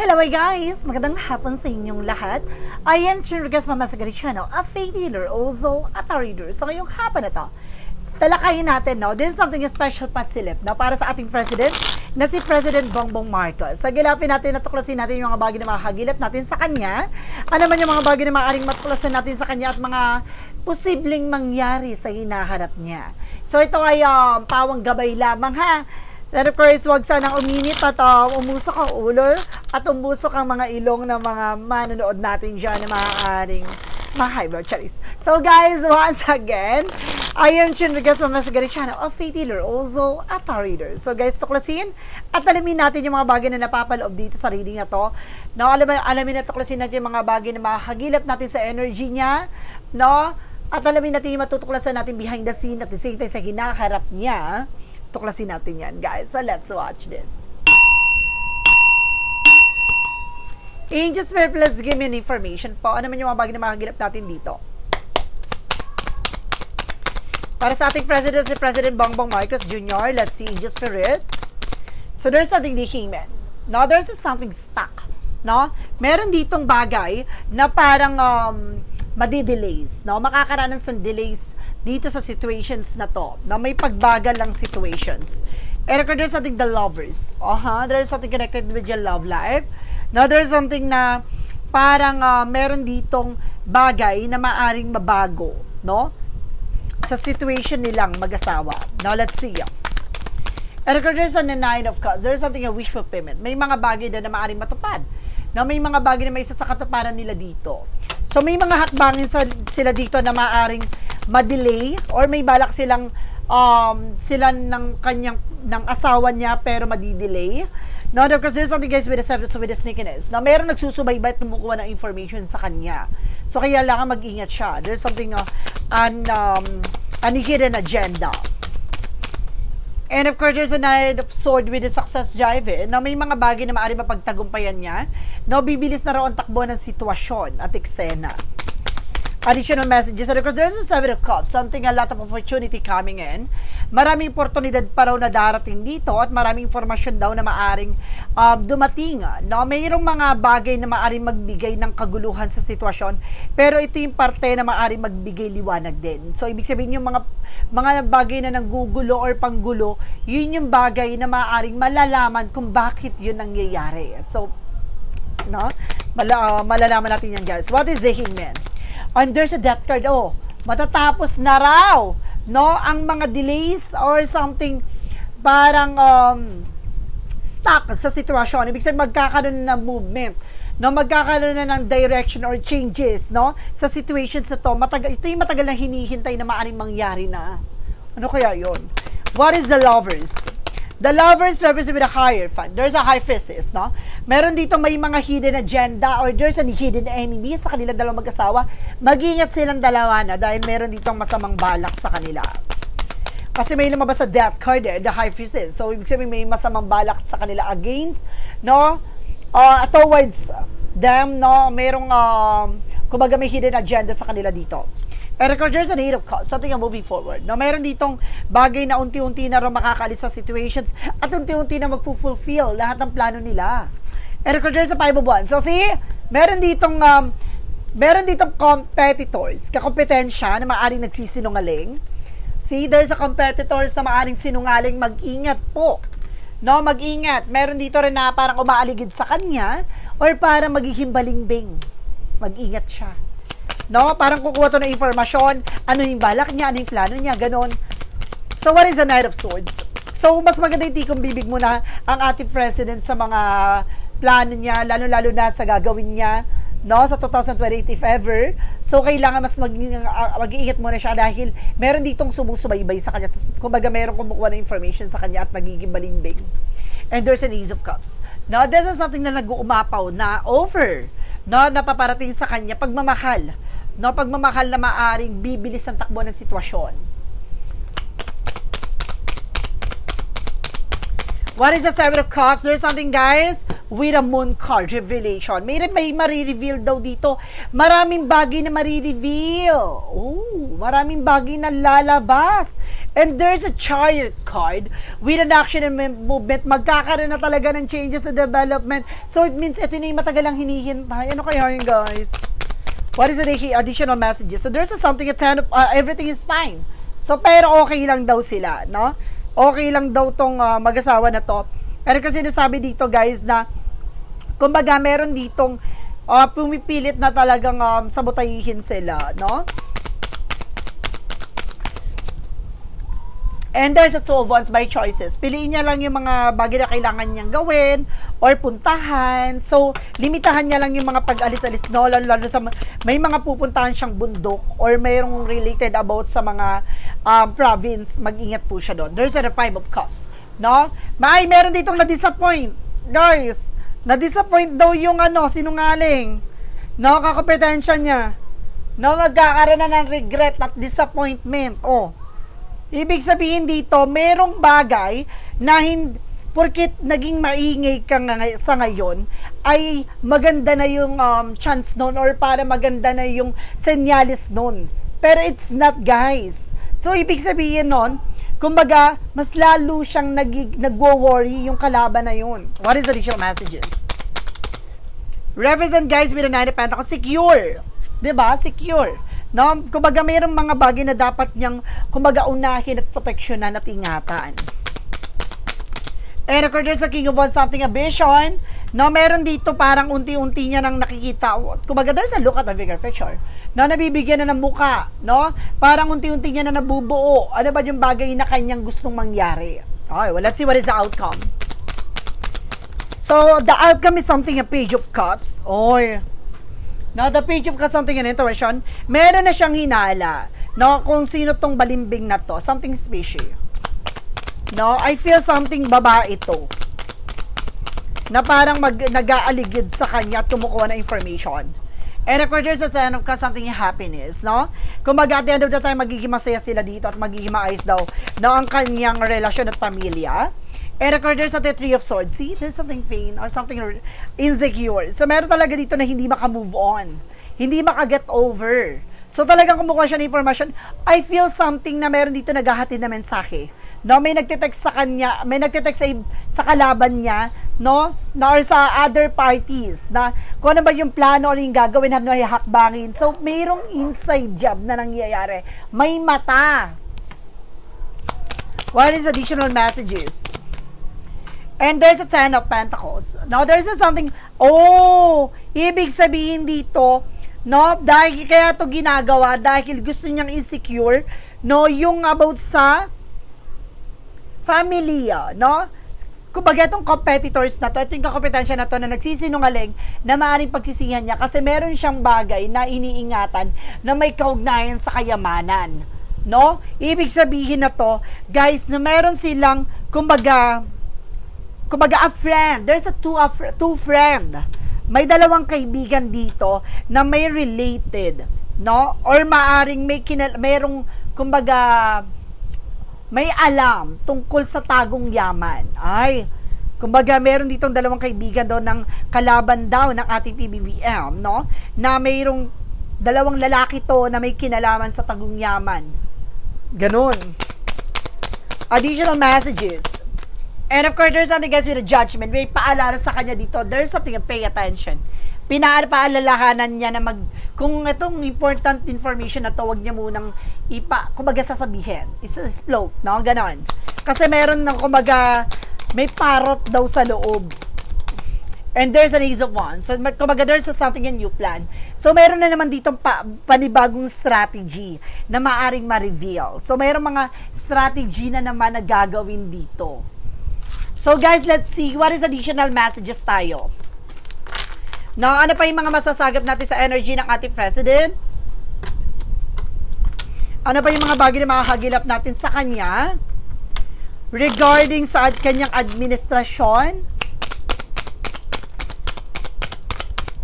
Hello guys! Magandang hapon sa inyong lahat. I am Chinrigas Mama Sagarichano, a faith healer, also a tarot reader. So ngayong hapon na to, talakayin natin, no? This is something special pasilip, no? Para sa ating president, na si President Bongbong Marcos. Sagilapin natin, natuklasin natin yung mga bagay na makakagilap natin sa kanya. Ano man yung mga bagay na maaaring matuklasan natin sa kanya at mga posibleng mangyari sa hinaharap niya. So ito ay pawang gabay lamang ha. Then of course, huwag sanang uminit at umusok ang ulo at umusok ang mga ilong ng mga manonood natin dyan na maaaring ma-high blood charis. So guys, once again, I am Chinrigas Mama Sagarichano, a faith healer, also a tarot reader. So guys, tuklasin at alamin natin yung mga bagay na napapaloob dito sa reading na to. No, alamin at tuklasin natin yung mga bagay na makakagilap natin sa energy niya. No? At alamin natin yung matutuklasan natin behind the scene at the same time sa hinaharap niya. Tuklasin natin yan, guys. So, let's watch this. Angel Spirit, please give me an information po. Ano man yung mga bagay na makagilap natin dito? Para sa ating president, si President Bongbong Marcos Jr., let's see, Angel Spirit. So, there's something the Hangman. No, there's something stuck. No? Meron ditong bagay na parang madi-delays. No? Makakaranas ng delays dito sa situations na to, na may pagbagal lang situations. And there's something the lovers. There's something connected with your love life. Now, there's something na parang meron ditong bagay na maaring mabago, no? Sa situation nilang mag-asawa. Now, let's see. And there's on the Nine of Cups. There's something a wish fulfillment. May mga bagay na maaring matupad. Now, may mga bagay na may isa sa katuparan nila dito. So, may mga hakbangin sila dito na maaring ma-delay or may balak silang sila ng asawa niya pero madi-delay. No, because there's something guys with the sneakiness. Na meron nagsusubaybay at kumukuha ng information sa kanya. So, kaya lang mag-ingat siya. There's something an hidden agenda. And of course, there's a Knight of Sword with the success jive. Na may mga bagay na maaari mapagtagumpayan niya. No, bibilis na raw ang takbo ng sitwasyon at eksena. Additional messages. And of course, there's a Seven of Cups. Something, a lot of opportunity coming in. Maraming oportunidad pa raw na darating dito at maraming informasyon daw na maaring dumating. No? Mayroong mga bagay na maaring magbigay ng kaguluhan sa sitwasyon. Pero ito yung parte na maaring magbigay liwanag din. So, ibig sabihin yung mga bagay na nanggugulo or panggulo, yun yung bagay na maaring malalaman kung bakit yun nangyayari. So, no? Malalaman natin yan, guys. What is the Hangman? And there's a death card. Matatapos na raw, no, ang mga delays or something parang stuck sa sitwasyon. Ibig sabihin magkakaroon ng movement, no, magkakaroon na ng direction or changes, no, sa situations na to. Ito yung matagal na hinihintay na maaaring mangyari na. Ano kaya yon? What is the lovers? The lovers represent with a hierophant. There's a high priestess, no? Meron dito may mga hidden agenda or there's a hidden enemy sa kanilang dalawang mag-asawa. Mag-ingat silang dalawa na dahil meron ditong masamang balak sa kanila. Kasi may lumabas sa death card the high priestess. So, ibig sabihin may masamang balak sa kanila against, no? Towards them, no? Merong, kumbaga may hidden agenda sa kanila dito. And there's an Eight of Cups, something moving forward. No, meron ditong bagay na unti-unti na rin makakaalis sa situations at unti-unti na magpo-fulfill lahat ng plano nila. And there's a Five of Wands. So, see, meron ditong competitors, kakompetensya na maaaring nagsisinungaling. See, there's a competitors na maaaring sinungaling, mag-ingat po. No, mag-ingat. Meron dito rin na parang umaaligid sa kanya or parang magiging balimbing. Mag-ingat siya. No, parang kukuha to ng informasyon, ano yung balak niya, ano yung plano niya, ganon. So, what is the Knight of Swords? So, mas maganda yung tikong bibig mo na ang ating president sa mga plano niya, lalo-lalo na sa gagawin niya, no, sa 2028 if ever. So, kailangan mas mag-iingat muna siya dahil meron ditong sumusubaybay sa kanya. Kumbaga, meron kumukuha ng information sa kanya at magiging balimbing. And there's an Ace of Cups. Now, this is something na nag-uumapaw na over, no, napaparating sa kanya, pagmamahal. No, pagmamahal na maaring bibilis ang takbo ng sitwasyon. What is the Seven of Cups? There's something, guys, with a moon card, revelation. May marireveal daw dito. Maraming bagay na marireveal. Oh, maraming bagay na lalabas. And there's a Chariot card with an action and movement. Magkakaroon na talaga ng changes sa development. So, it means ito na yung matagal lang hinihintay. Ano kaya yun, guys? What is the additional messages? So, there's something at 10 of, everything is fine. So, pero okay lang daw sila, no? Okay lang daw tong mag-asawa na to. Pero kasi sinasabi dito, guys, na kumbaga meron ditong pumipilit na talagang sabotahihin sila, no? And there's a two of wands by choices. Piliin niya lang yung mga bagay na kailangan niyang gawin or puntahan. So, limitahan niya lang yung mga pag-alis-alis, no? Lalo sa may mga pupuntahan siyang bundok or mayroong related about sa mga province. Mag-ingat po siya doon. There's a Five of Cups, no? Meron ditong na-disappoint. Guys, na-disappoint daw yung sinungaling. No, kakompetensya niya. No, magkakaroon na ng regret at disappointment. Oh. Ibig sabihin dito, merong bagay na porkit naging maingay ka sa ngayon, ay maganda na yung chance nun or para maganda na yung senyalis nun. Pero it's not, guys. So, ibig sabihin nun, kumbaga, mas lalo siyang nagwo-worry yung kalaban na yun. What is the additional messages? Represent, guys, with a Nine of Pentacles, secure. Diba? Secure. No, kumbaga mayroong mga bagay na dapat niyang kumbaga unahin at proteksyonan at ingatan. And of course, there's a King of Wands, something, a vision. No, meron dito parang unti-unti niya nang nakikita. Kumbaga, there's a look at the bigger picture. No, nabibigyan na ng muka. No, parang unti-unti niya na nabubuo. Ano ba yung bagay na kanyang gustong mangyari? Okay, well, let's see what is the outcome. So, the outcome is something, a Page of Cups. Oy. Now, the Page of Cups, something in intuition, meron na siyang hinala, no, kung sino tong balimbing na to, something fishy. No, I feel something babae to, na parang nag-aaligid sa kanya at kumukuha ng information. And of course, there's a Ten of Cups, something happiness, no? Kumbaga, at the end of the time, magiging masaya sila dito at magiging maayos daw na ang kanyang relasyon at pamilya. And of course, there's a Three of Swords. See, there's something pain or something insecure. So, meron talaga dito na hindi maka-move on. Hindi maka-get over. So, talagang kumukuha siya ng information. I feel something na meron dito naghahatid na mensahe. No, may nagtitext sa kanya, may nagtitext sa kalaban niya, no? Or sa other parties, na kung ano ba yung plano o yung gagawin, ano yung hakbangin. So, mayroong inside job na nangyayari. May mata. What is additional messages? And there's a Ten of Pentacles. Now, there's something, ibig sabihin dito, no, dahil kaya ito ginagawa, dahil gusto niyang insecure, no, yung about sa familia, no? Kumbaga itong competitors na to, ito yung kompetensya na to na nagsisinungaling na maaaring pagsisihan niya kasi meron siyang bagay na iniingatan na may kaugnayan sa kayamanan, no? Ibig sabihin na to, guys, na meron silang, kumbaga a friend. There's a two friend. May dalawang kaibigan dito na may related, no? Or maaring merong, kumbaga, may alam tungkol sa tagong yaman. Ay, kumbaga, meron ditong dalawang kaibigan daw ng kalaban daw ng ating PBBM, no? Na mayroong dalawang lalaki to na may kinalaman sa tagong yaman. Ganon. Additional messages. And of course, there's something, guys, with a judgment. May paalala sa kanya dito. There's something to pay attention. Paalalahanan niya na kung itong important information na to, wag niya munang kumbaga sasabihin. Is-float, no? Ganon. Kasi meron ng, kumbaga, may parrot daw sa loob. And there's an Ace of Wands. So, kumbaga, there's something a new plan. So, meron na naman ditong panibagong strategy na maaring ma-reveal. So, meron mga strategy na naman na gagawin dito. So guys, let's see what is additional messages tayo. Now, ano pa yung mga masasagap natin sa energy ng ating president? Ano pa yung mga bagay na makakagilap natin sa kanya? Regarding sa kanyang administrasyon?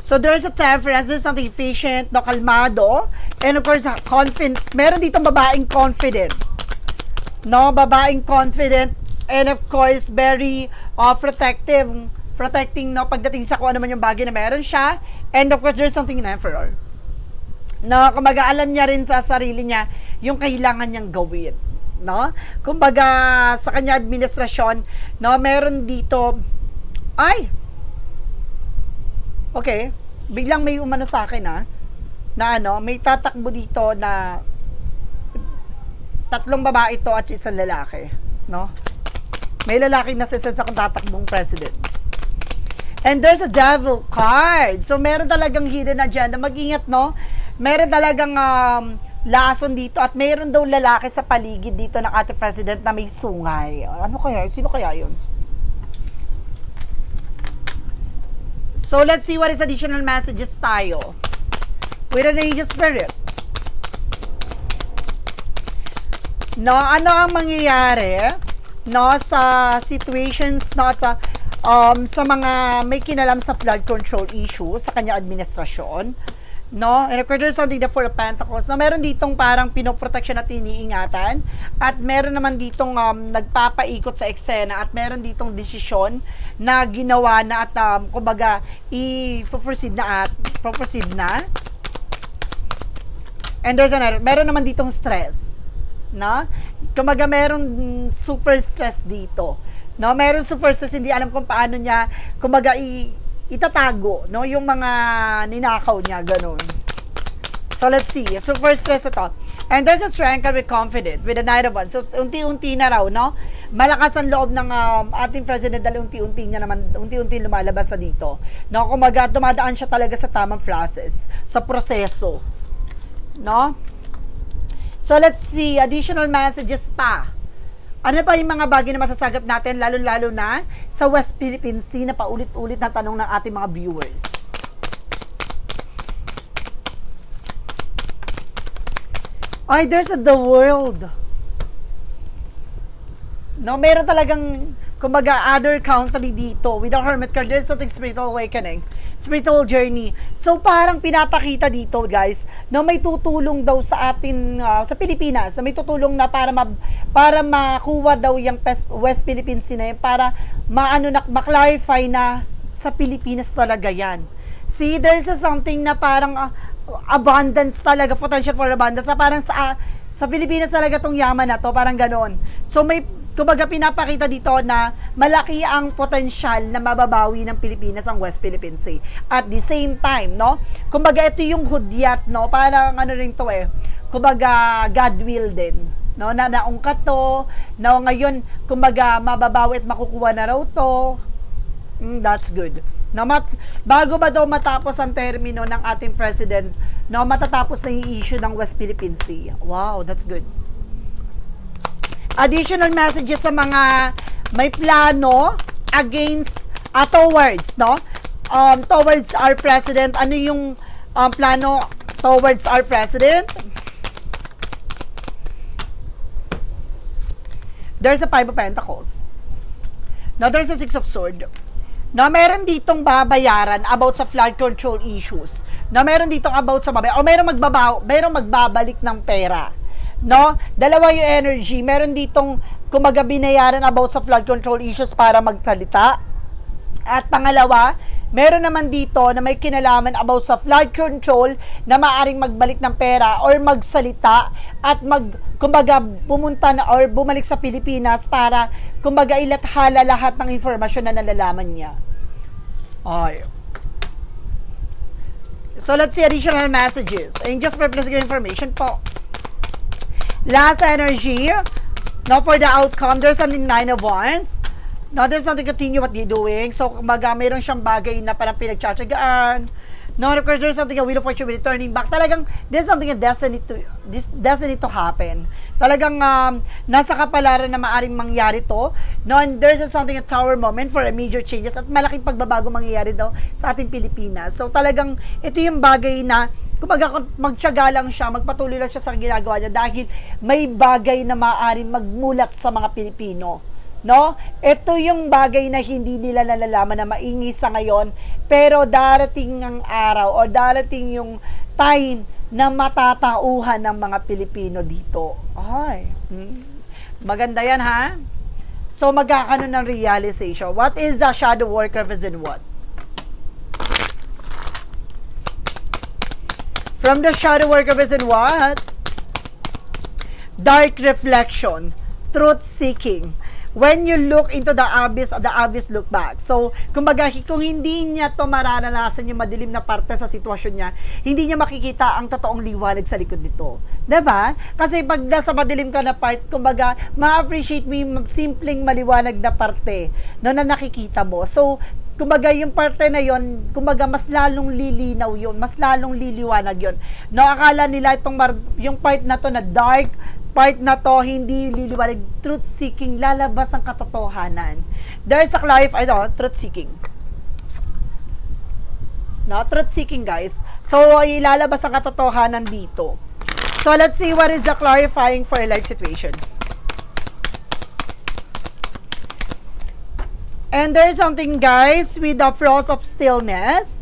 So there's a temperance, there's something patient, no, kalmado, and of course, confident. Meron ditong babaeng confident. No, babaeng confident, And of course, very protecting, no, pagdating sa kung ano man yung bagay na meron siya. And of course, there's something in Emperor. No, kumbaga alam niya rin sa sarili niya yung kailangan niyang gawin, no? Kumbaga sa kanya administrasyon, no, meron dito okay, biglang may umano sa akin na may tatakbo dito na 3 babae to at 1 lalaki, no? May lalaki na sa kung tatakbong president. And there's a devil card. So meron talagang hidden agenda. Mag-ingat, no? Meron talagang lason dito at meron daw lalaki sa paligid dito ng ating president na may sungay. Ano kaya? Sino kaya yun? So let's see what is additional messages tayo with an angel spirit. No, ano ang mangyayari, no, sa situations, no, sa mga may kinalam sa flood control issue sa kanya administrasyon, no? And of course, there's something the Four of Pentacles, no? Meron ditong parang pinoprotection at iniingatan, at meron naman ditong nagpapaikot sa eksena, at meron ditong desisyon na ginawa na at kumbaga i-proceed na. And there's another, meron naman ditong stress, no? Kumbaga meron super stress dito, no? Meron super stress, hindi alam kung paano niya kumbaga itatago, no, yung mga ninakaw niya, ganun. So let's see, super stress ito. And there's a strength and be confident with the Knight of Wands. So unti-unti na raw, no, malakas ang loob ng ating president dahil unti-unti lumalabas na dito, no, kumbaga dumadaan siya talaga sa tamang process, sa proseso, no. So let's see, additional messages pa. Ano pa yung mga bagay na masasagap natin, lalo-lalo na sa West Philippine Sea na paulit-ulit na tanong ng ating mga viewers. There's the world. No, meron talagang, kumbaga, other country dito. With the Hermit card, there's something spiritual awakening, spiritual journey. So, parang pinapakita dito, guys, na may tutulong daw sa atin, sa Pilipinas, na may tutulong na para makuha daw yung West Philippine Sea na yun, para ma-clarify na sa Pilipinas talaga yan. See, there's something na parang abundance talaga, potential for abundance, na parang sa Pilipinas talaga tong yaman na to, parang ganon. So, kumbaga pinapakita dito na malaki ang potensyal na mababawi ng Pilipinas ang West Philippine Sea. At the same time, no, kumbaga ito yung hudyat, no, parang ano rin to kumbaga God will din, no, na naungkat to, na ngayon, kumbaga mababawi at makukuha na raw to. That's good. No, bago ba daw matapos ang termino ng ating president, no, matatapos na yung issue ng West Philippine Sea. Wow, that's good. Additional messages sa mga may plano against towards, no, towards our president. Ano yung plano towards our president? There's a 5 of Pentacles. Now there's a 6 of Swords. Na meron ditong babayaran about sa flood control issues. Na meron ditong about sa babayaran, o merong magbabalik ng pera. No? Dalawa yung energy. Meron ditong kumbaga binayaran about sa flood control issues para magsalita. At pangalawa, meron naman dito na may kinalaman about sa flood control na maaring magbalik ng pera or magsalita at kumbaga pumunta na or bumalik sa Pilipinas para kumbaga ilathala lahat ng informasyon na nalalaman niya. Okay. So let's see additional messages. And just for specific information po. Last energy, now for the outcome, there's something 9 of Wands. Now, there's something continue what you're doing. So, kumbaga, mayroon siyang bagay na parang pinagtsatsagaan. Now, of course, there's something a wheel of fortune returning back. Talagang, there's something a destiny to happen. Talagang, nasa kapalaran na maaring mangyari to. Now, and there's something a tower moment for a major changes at malaking pagbabago mangyayari daw sa ating Pilipinas. So, talagang, ito yung bagay na kumbaga magtiyaga lang siya, magpatuloy lang siya sa ginagawa niya dahil may bagay na maaaring magmulat sa mga Pilipino. No? Ito yung bagay na hindi nila nalalaman na maingi sa ngayon, pero darating ang araw o darating yung time na matatauhan ng mga Pilipino dito. Ay, maganda yan, ha? So, magkakaroon ng realization. What is the shadow work represent what? From the shadow work represent what? Dark reflection, truth seeking. When you look into the abyss look back. So, kumbaga, kung hindi niya to mararanasan yung madilim na parte sa sitwasyon niya, hindi niya makikita ang totoong liwanag sa likod nito. Diba? Kasi pag nasa madilim ka na part, kumbaga, ma-appreciate mo yung simpleng maliwanag na parte no, na nakikita mo. So, kumbaga, yung parte na yon, kumbaga, mas lalong lilinaw yon, mas lalong liliwanag yon. No, akala nila yung part na to na dark, part na to, hindi liliwanag, truth-seeking, lalabas ang katotohanan. There's a truth-seeking. No, truth-seeking, guys. So, ilalabas ang katotohanan dito. So, let's see what is the clarifying for a life situation. And there's something, guys, with the frost of stillness.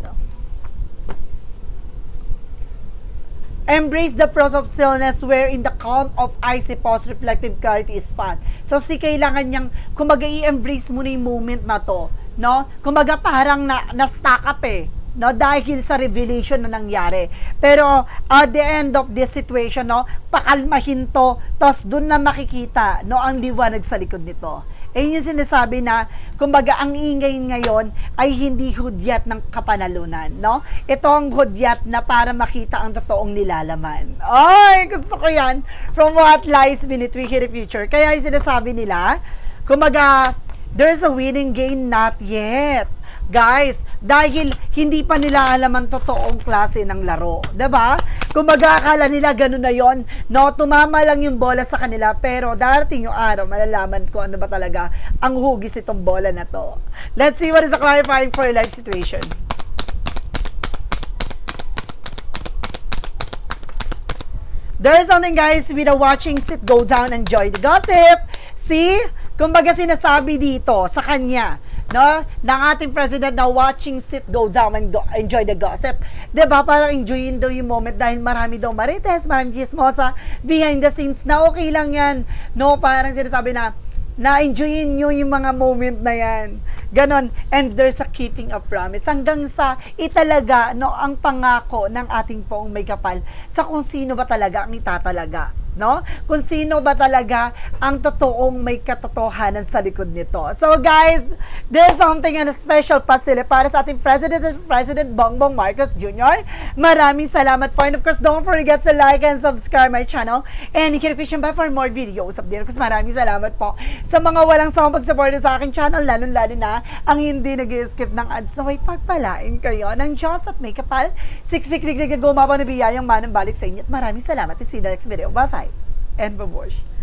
Embrace the frost of stillness wherein the calm of icy pause reflective clarity is found. So, kailangan niyang, kumbaga, i-embrace mo na yung moment na to, no? Kumbaga, parang na-stack up no? Dahil sa revelation na nangyari. Pero, at the end of this situation, no? Pakalmahin to, tapos dun na makikita, no? Ang liwanag sa likod nito. Yung sinasabi na, kumbaga, ang ingay ngayon ay hindi hudyat ng kapanalunan, no? Ito ang hudyat na para makita ang totoong nilalaman. Ay, gusto ko yan. From what lies beneath we hear the future. Kaya yung sinasabi nila, kumbaga, there's a winning game not yet. Guys, dahil hindi pa nila alam ang totoong klase ng laro. 'Di ba? Kumbaga, akala nila ganun na yon, no? Tumama lang yung bola sa kanila, pero darating yung araw, malalaman ko ano ba talaga ang hugis itong bola na to. Let's see what is the clarifying for a life situation. There is something, guys, with a watching, sit, go down, enjoy the gossip. See? Kumbaga, sinasabi dito sa kanya, no, ng ating president na watching, sit, go down, and enjoy the gossip. Diba? Parang enjoyin daw yung moment dahil marami daw marites, marami chismosa behind the scenes na okay lang yan. No, parang sinasabi na enjoyin nyo yung mga moment na yan. Ganon. And there's a keeping a promise. Hanggang sa italaga, no, ang pangako ng ating poong may kapal sa kung sino ba talaga ang itatalaga. No? Kung sino ba talaga ang totoong may katotohanan sa likod nito. So, guys, there's something and a special pasile para sa ating President Bongbong Marcos Jr. Maraming salamat po. And of course, don't forget to like and subscribe my channel. And hit the question bell for more videos update. Of course, maraming salamat po sa mga walang sawang pag-support sa aking channel, lalo-lalo na ang hindi nag-skip ng ads. Naway pagpalain kayo ng Diyos at may kapal. Siksik-lig-lig na gumawa na biyayang manang balik sa inyo. At maraming salamat. See you in the next video. Bye-bye. And babush.